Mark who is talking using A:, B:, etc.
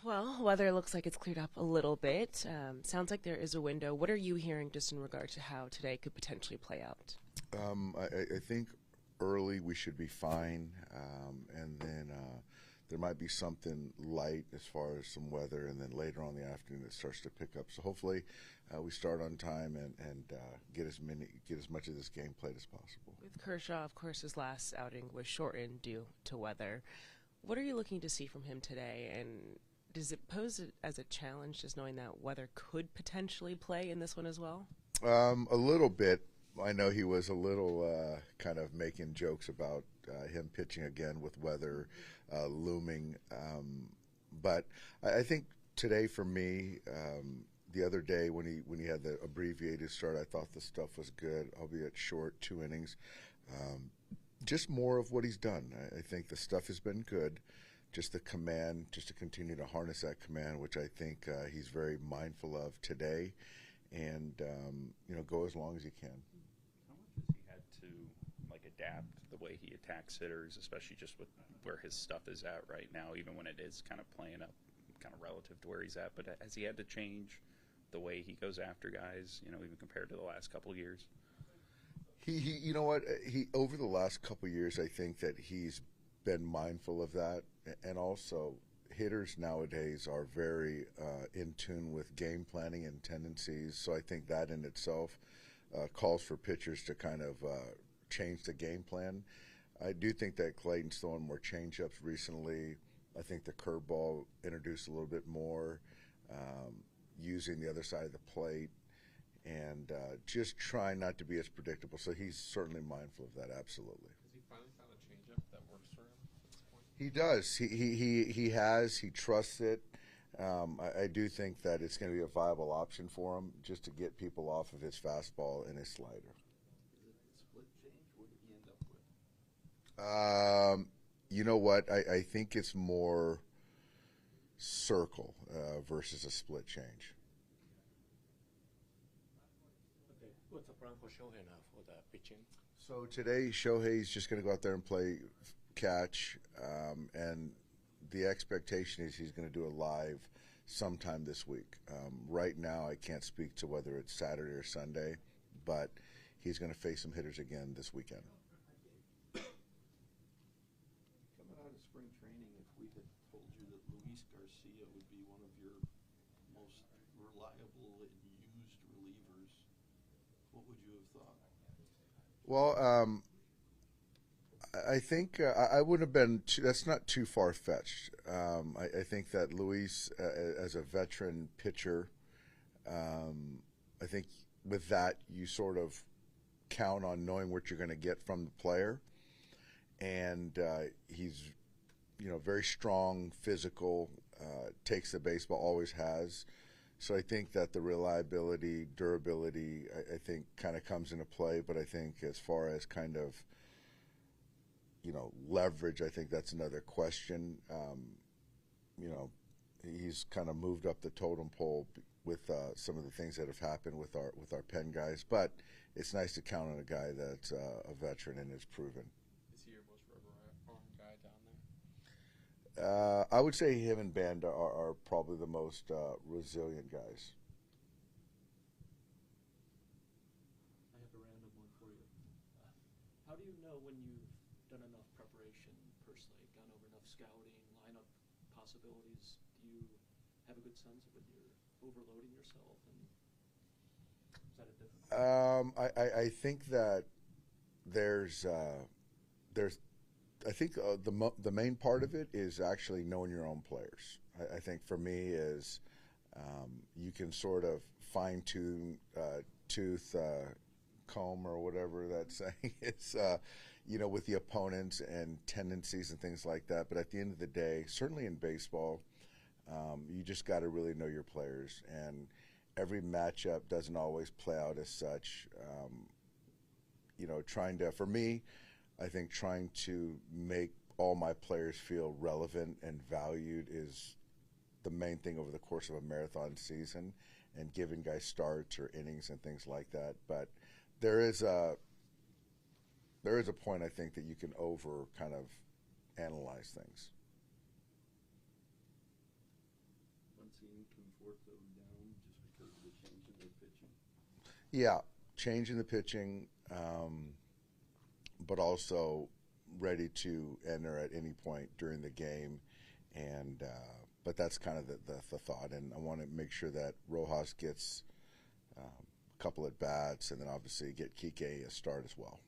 A: Well, weather looks like it's cleared up a little bit. Sounds like there is a window. What are you hearing just in regard to how today could potentially play out?
B: I think early we should be fine, and then there might be something light as far as some weather, and then later on in the afternoon it starts to pick up. So hopefully we start on time and get as much of this game played as possible.
A: With Kershaw, of course, his last outing was shortened due to weather. What are you looking to see from him today, and does it pose it as a challenge just knowing that weather could potentially play in this one as well?
B: A little bit. I know he was a little kind of making jokes about him pitching again with weather looming. But I think today for me, the other day when he had the abbreviated start, I thought the stuff was good, albeit short, 2 innings. Just more of what he's done. I think the stuff has been good. Just the command, just to continue to harness that command, which I think he's very mindful of today, and go as long as he can.
C: How much has he had to adapt the way he attacks hitters, especially just with where his stuff is at right now, even when it is kind of playing up, kind of relative to where he's at? But has he had to change the way he goes after guys, even compared to the last couple of years?
B: You know what? He over the last couple of years, I think that he's been mindful of that, and also hitters nowadays are very in tune with game planning and tendencies. So I think that in itself calls for pitchers to kind of change the game plan. I do think that Clayton's throwing more changeups recently. I think the curveball introduced a little bit more, using the other side of the plate, and just trying not to be as predictable. So he's certainly mindful of that, absolutely.
D: Has he finally found a changeup that works for him at this point?
B: He does. He has. He trusts it. I do think that it's going to be a viable option for him just to get people off of his fastball and his slider.
E: Is it split change? What did he end up with?
B: You know what? I think it's more circle versus a split change.
F: Okay, what's the plan for Shohei now for the pitching?
B: So today, Shohei's just going to go out there and play catch, and the expectation is he's going to do a live sometime this week. Right now, I can't speak to whether it's Saturday or Sunday, but he's going to face some hitters again this weekend.
E: Coming out of spring training, if we had told you that Luis Garcia would be one of your most reliable and used relievers, what would you have thought?
B: Well, I think I wouldn't have been. That's not too far fetched. I think that Luis, as a veteran pitcher, I think with that you sort of count on knowing what you're going to get from the player, and he's, very strong, physical, takes the baseball, always has. So I think that the reliability, durability, I think kind of comes into play. But I think as far as kind of leverage, I think that's another question. He's kind of moved up the totem pole with some of the things that have happened with our pen guys, but it's nice to count on a guy that's a veteran and is proven.
D: Is he your most rubber-arm guy down there?
B: I would say him and Banda are probably the most resilient guys.
F: I have a random one for you. How do you know when you've done enough preparation personally, gone over enough scouting, lineup possibilities? Do you have a good sense of when you're overloading yourself? And is that a different?
B: I think that there's I think the main part of it is actually knowing your own players. I think for me is you can sort of fine tune tooth comb or whatever that saying is, with the opponents and tendencies and things like that. But at the end of the day, certainly in baseball, you just got to really know your players, and every matchup doesn't always play out as such. For me, I think trying to make all my players feel relevant and valued is the main thing over the course of a marathon season, and giving guys starts or innings and things like that. But there is a point, I think, that you can over kind of analyze things.
E: team can force them down just because of the change in their pitching?
B: Yeah, changing the pitching, but also ready to enter at any point during the game. And but that's kind of the thought. And I want to make sure that Rojas gets a couple at bats, and then obviously get Kike a start as well.